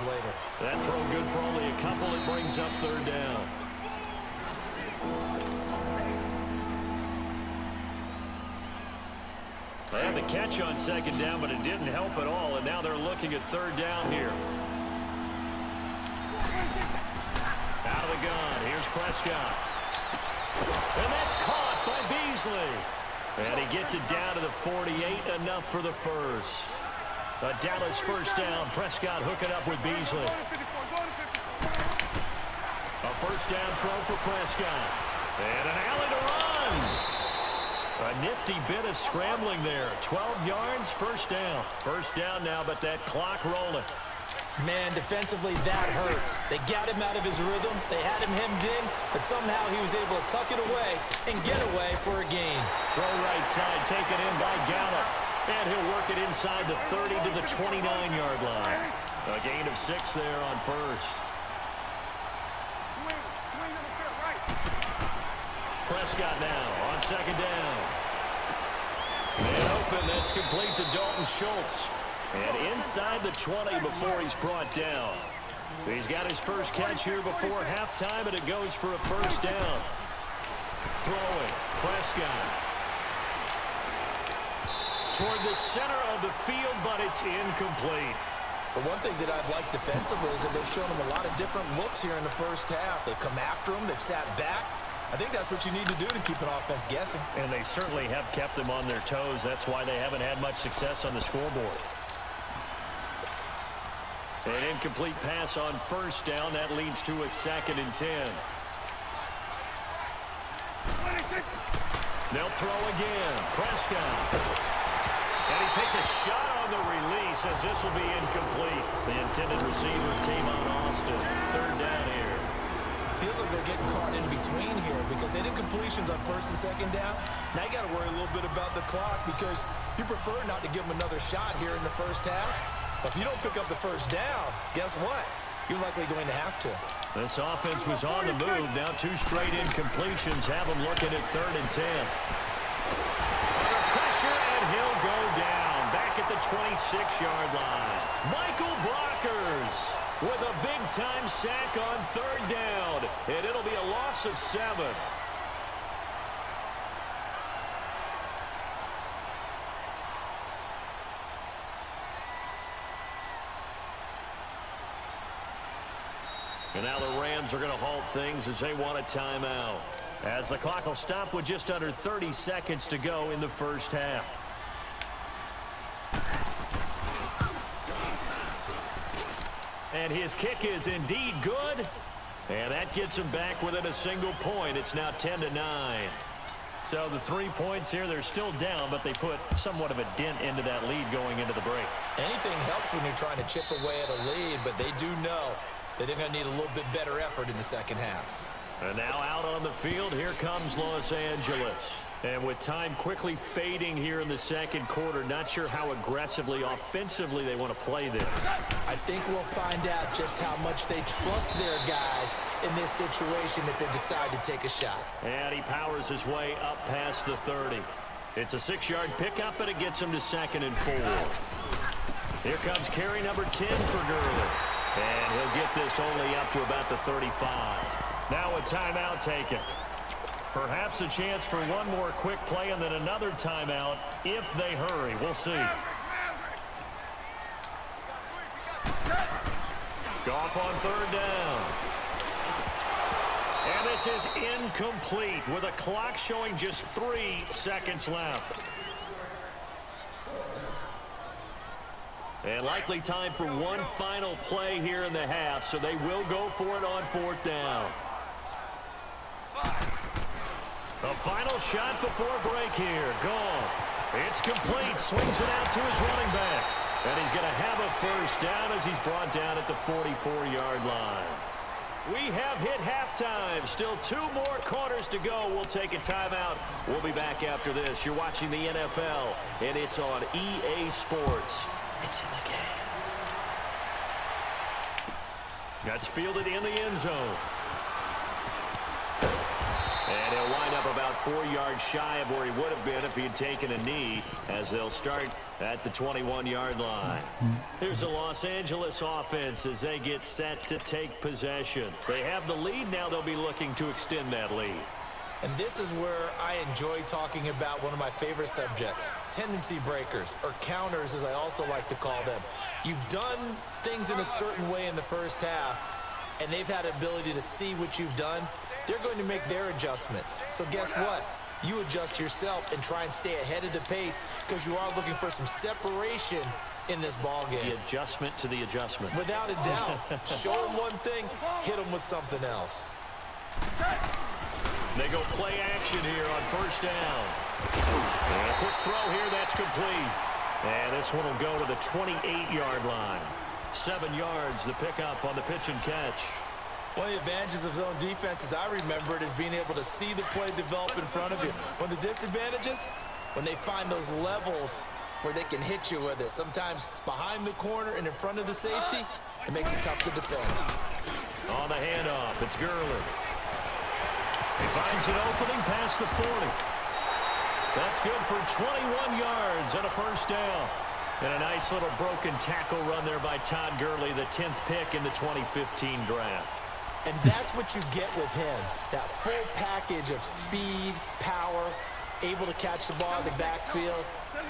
later. That throw good for only a couple. It brings up third down. They had the catch on second down, but it didn't help at all, and now they're looking at third down here. Out of the gun, here's Prescott. And that's caught by Beasley. And he gets it down to the 48, enough for the first. A Dallas first down. Prescott hooking up with Beasley. A first down throw for Prescott. And an alley to run. A nifty bit of scrambling there. 12 yards, first down. First down now, but that clock rolling. Man, defensively, that hurts. They got him out of his rhythm. They had him hemmed in, but somehow he was able to tuck it away and get away for a gain. Throw right side, taken in by Gallup. And he'll work it inside the 30 to the 29-yard line. A gain of 6 there on first. Prescott now on second down. And open, that's complete to Dalton Schultz. And inside the 20 before he's brought down. He's got his first catch here before halftime, and it goes for a first down. Throwing, Prescott. Toward the center of the field, but it's incomplete. But one thing that I've liked defensively is that they've shown him a lot of different looks here in the first half. They've come after him, they've sat back. I think that's what you need to do to keep an offense guessing. And they certainly have kept them on their toes. That's why they haven't had much success on the scoreboard. An incomplete pass on first down. That leads to a 2nd and 10. They'll throw again. Prescott. And he takes a shot on the release as this will be incomplete. The intended receiver, Tavon Austin. Third down here. Feels like they're getting caught in between here because they did completions on first and second down. Now you got to worry a little bit about the clock because you prefer not to give them another shot here in the first half. But if you don't pick up the first down, guess what? You're likely going to have to. This offense was on the move. Now 2 straight incompletions have them looking at 3rd and 10. Under pressure, and he'll go down. Back at the 26-yard line. Michael Brockers with a big-time sack on 3rd down. And it'll be a loss of 7. And now the Rams are going to halt things as they want a timeout. As the clock will stop with just under 30 seconds to go in the first half. And his kick is indeed good. And that gets him back within a single point. It's now 10-9. So the 3 points here, they're still down, but they put somewhat of a dent into that lead going into the break. Anything helps when you're trying to chip away at a lead, but they do know that they're going to need a little bit better effort in the second half. And now out on the field, here comes Los Angeles. And with time quickly fading here in the second quarter, not sure how aggressively, offensively they want to play this. I think we'll find out just how much they trust their guys in this situation if they decide to take a shot. And he powers his way up past the 30. It's a 6-yard pickup, and it gets him to 2nd and 4. Here comes carry number 10 for Gurley. And he'll get this only up to about the 35. Now a timeout taken. Perhaps a chance for one more quick play and then another timeout if they hurry. We'll see. Goff on 3rd down. And this is incomplete with a clock showing just 3 seconds left. And likely time for one final play here in the half, so they will go for it on 4th down. The final shot before break here. Goff. It's complete. Swings it out to his running back. And he's going to have a first down as he's brought down at the 44-yard line. We have hit halftime. Still 2 more quarters to go. We'll take a timeout. We'll be back after this. You're watching the NFL, and it's on EA Sports. It's in the game. That's fielded in the end zone. And he'll wind up up about 4 yards shy of where he would have been if he had taken a knee, as they'll start at the 21-yard line. Here's the Los Angeles offense as they get set to take possession. They have the lead. Now they'll be looking to extend that lead. And this is where I enjoy talking about one of my favorite subjects, tendency breakers, or counters as I also like to call them. You've done things in a certain way in the first half, and they've had the ability to see what you've done. They're going to make their adjustments. So guess what? You adjust yourself and try and stay ahead of the pace because you are looking for some separation in this ball game. The adjustment to the adjustment. Without a doubt. Show them one thing, hit them with something else. They go play action here on first down. And a quick throw here, that's complete. And this one will go to the 28-yard line. 7 yards, the pickup on the pitch and catch. One of the advantages of zone defense, as I remember it, is being able to see the play develop in front of you. One of the disadvantages, when they find those levels where they can hit you with it. Sometimes behind the corner and in front of the safety, it makes it tough to defend. On the handoff, it's Gurley. He finds an opening past the 40. That's good for 21 yards and a first down. And a nice little broken tackle run there by Todd Gurley, the 10th pick in the 2015 draft. And that's what you get with him, that full package of speed, power, able to catch the ball in the backfield.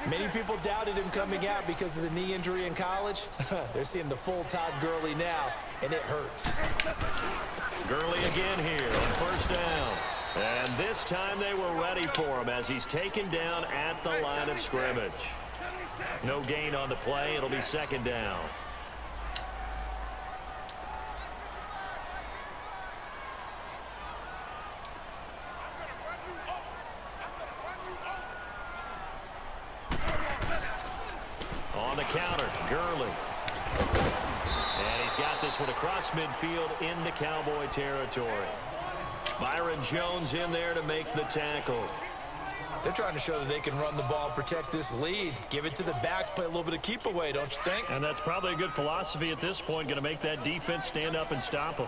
Many people doubted him coming out because of the knee injury in college. They're seeing the full Todd Gurley now, and it hurts. Gurley again here on first down. And this time they were ready for him as he's taken down at the line of scrimmage. No gain on the play. It'll be second down. On the counter, Gurley. And he's got this one across midfield into Cowboy territory. Byron Jones in there to make the tackle. They're trying to show that they can run the ball, protect this lead, give it to the backs, play a little bit of keep away, don't you think? And that's probably a good philosophy at this point, going to make that defense stand up and stop them.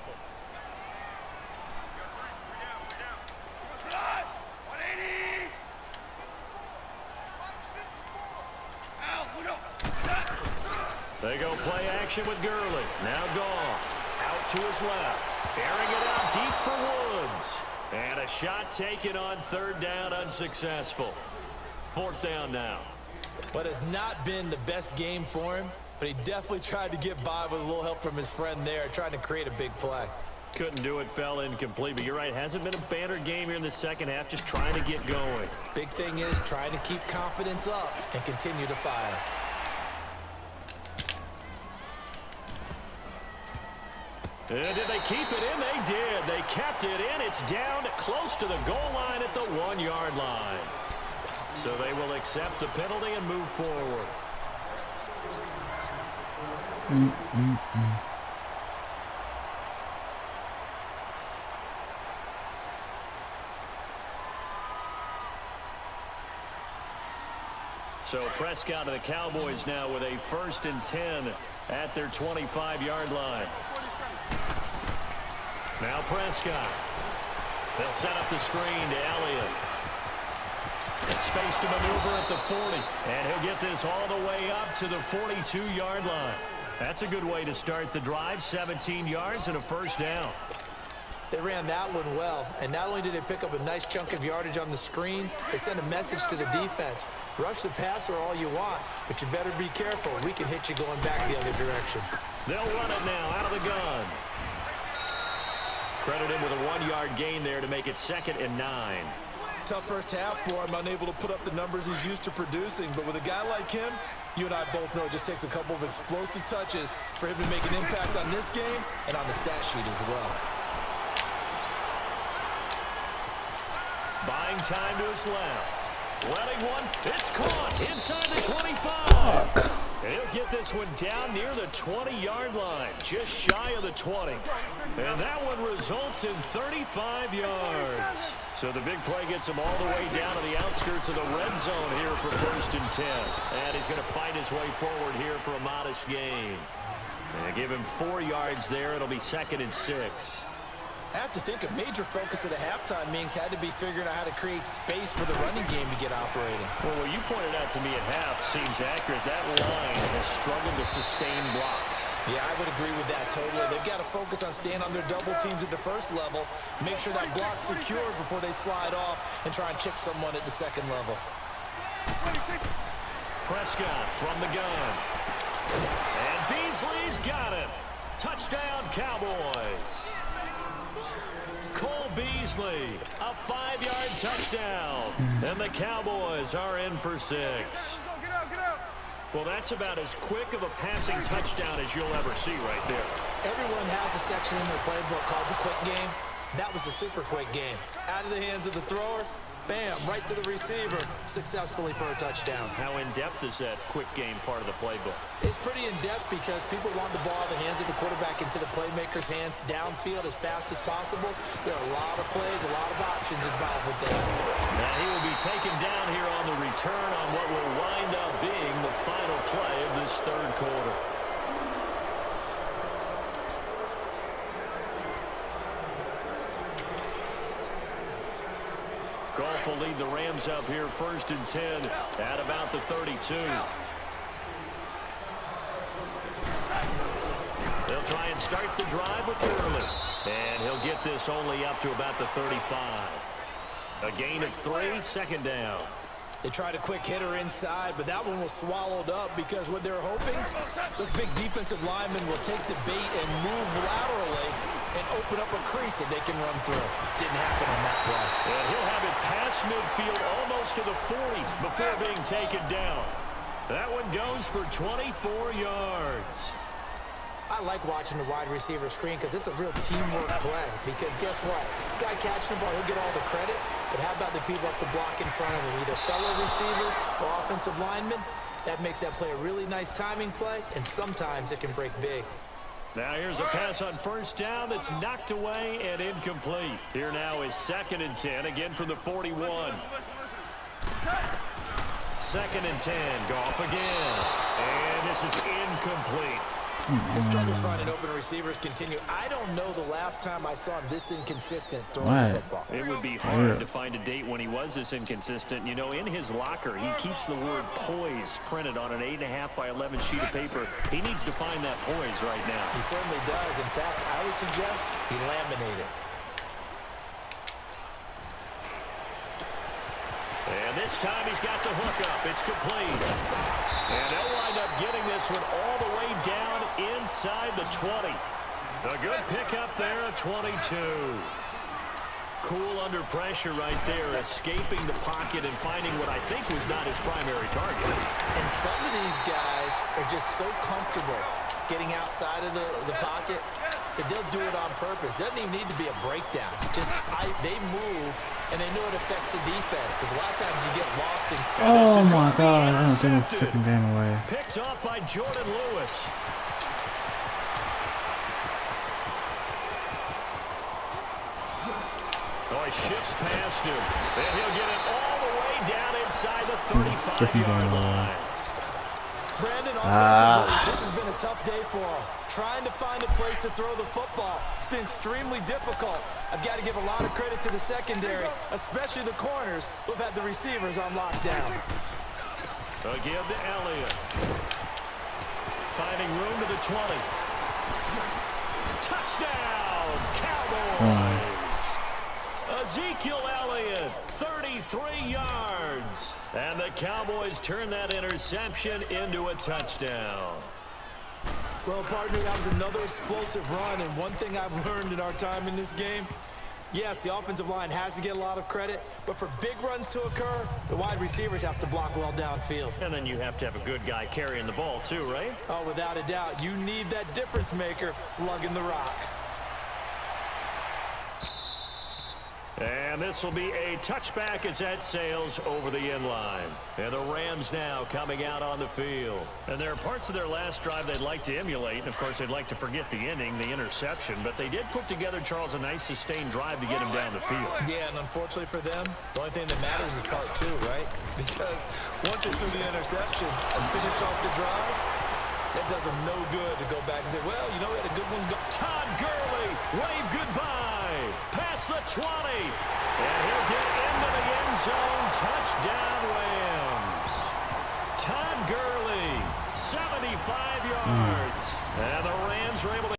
They go play action with Gurley. Now Goff out to his left. Airing it out deep for Woods. And a shot taken on third down, unsuccessful. Fourth down now. But it's not been the best game for him, but he definitely tried to get by with a little help from his friend there, trying to create a big play. Couldn't do it, fell incomplete, but you're right, hasn't been a banner game here in the second half, just trying to get going. Big thing is trying to keep confidence up and continue to fire. And did they keep it in? They did. They kept it in. It's down close to the goal line at the 1-yard line. So they will accept the penalty and move forward. So Prescott and the Cowboys now with a 1st and 10 at their 25-yard line. Now Prescott. They'll set up the screen to Elliott. Space to maneuver at the 40. And he'll get this all the way up to the 42-yard line. That's a good way to start the drive. 17 yards and a first down. They ran that one well, and not only did they pick up a nice chunk of yardage on the screen, they sent a message to the defense. Rush the passer all you want, but you better be careful. We can hit you going back the other direction. They'll run it now out of the gun. Credit him with a 1-yard gain there to make it 2nd and 9. Tough first half for him, unable to put up the numbers he's used to producing. But with a guy like him, you and I both know it just takes a couple of explosive touches for him to make an impact on this game and on the stat sheet as well. Buying time to his left. Letting one. It's caught inside the 25. And he'll get this one down near the 20-yard line, just shy of the 20. And that one results in 35 yards. So the big play gets him all the way down to the outskirts of the red zone here for 1st and 10. And he's going to fight his way forward here for a modest gain. And give him 4 yards there. It'll be 2nd and 6. I have to think a major focus of the halftime meetings had to be figuring out how to create space for the running game to get operating. Well, what you pointed out to me at half seems accurate. That line has struggled to sustain blocks. Yeah, I would agree with that totally. They've got to focus on staying on their double teams at the first level, make sure that block's secure before they slide off and try and chip someone at the second level. Prescott from the gun. And Beasley's got it. Touchdown, Cowboys. Cole Beasley, a 5-yard touchdown. And the Cowboys are in for 6. Well, that's about as quick of a passing touchdown as you'll ever see right there. Everyone has a section in their playbook called the quick game. That was a super quick game. Out of the hands of the thrower, bam, right to the receiver, successfully for a touchdown. How in-depth is that quick game part of the playbook? It's pretty in-depth because people want the ball in the hands of the quarterback into the playmaker's hands downfield as fast as possible. There are a lot of plays, a lot of options involved with that. Now he will be taken down here on the return on what will wind up being the final play of this third quarter. Goff will lead the Rams up here 1st and 10 at about the 32. They'll try and start the drive with Gurley. And he'll get this only up to about the 35. A gain of 3, 2nd down. They tried a quick hitter inside, but that one was swallowed up because what they're hoping, those big defensive linemen will take the bait and move laterally and open up a crease that they can run through. Didn't happen on that play. And he'll have it past midfield almost to the 40 before being taken down. That one goes for 24 yards. I like watching the wide receiver screen because it's a real teamwork play. Because guess what? The guy catching the ball, he'll get all the credit. But how about the people up to block in front of him? Either fellow receivers or offensive linemen. That makes that play a really nice timing play, and sometimes it can break big. Now here's a pass on 1st down that's knocked away and incomplete. Here now is 2nd and 10, again from the 41. 2nd and 10, Goff again. And this is incomplete. The struggles finding open receivers continue. I don't know the last time I saw him this inconsistent throwing the football. It would be hard to find a date when he was this inconsistent. You know, in his locker, he keeps the word poise printed on an 8.5 by 11 sheet of paper. He needs to find that poise right now. He certainly does. In fact, I would suggest he laminate it. And this time he's got the hook up. It's complete. And they'll wind up getting this one all the way down inside the 20. A good pickup there at 22. Cool under pressure right there, escaping the pocket and finding what I think was not his primary target. And some of these guys are just so comfortable getting outside of the pocket that they'll do it on purpose. It doesn't even need to be a breakdown. Just they move, and they know it affects the defense. Because a lot of times you get lost in... Oh my God, I don't think it's taking game away. Picked off by Jordan Lewis. Oh, he shifts past him. And he'll get it all the way down inside the 35-yard line. Brandon, offensively, this has been a tough day for him. Trying to find a place to throw the football. It's been extremely difficult. I've got to give a lot of credit to the secondary, especially the corners who have had the receivers on lockdown. Again to Elliott. Finding room to the 20. Touchdown, Cowboys! Ezekiel Elliott, 33 yards. And the Cowboys turn that interception into a touchdown. Well, partner, that was another explosive run, and one thing I've learned in our time in this game, yes, the offensive line has to get a lot of credit, but for big runs to occur, the wide receivers have to block well downfield. And then you have to have a good guy carrying the ball too, right? Oh, without a doubt. You need that difference maker lugging the rock. And this will be a touchback as that sails over the end line. And the Rams now coming out on the field. And there are parts of their last drive they'd like to emulate. And, of course, they'd like to forget the ending, the interception. But they did put together, Charles, a nice sustained drive to get him down the field. Yeah, and unfortunately for them, the only thing that matters is part 2, right? Because once they threw the interception and finished off the drive, that does them no good to go back and say, well, you know, we had a good one. Todd Gurley, wave goodbye. And he'll get into the end zone. Touchdown, Rams. Todd Gurley, 75 yards. And the Rams are able to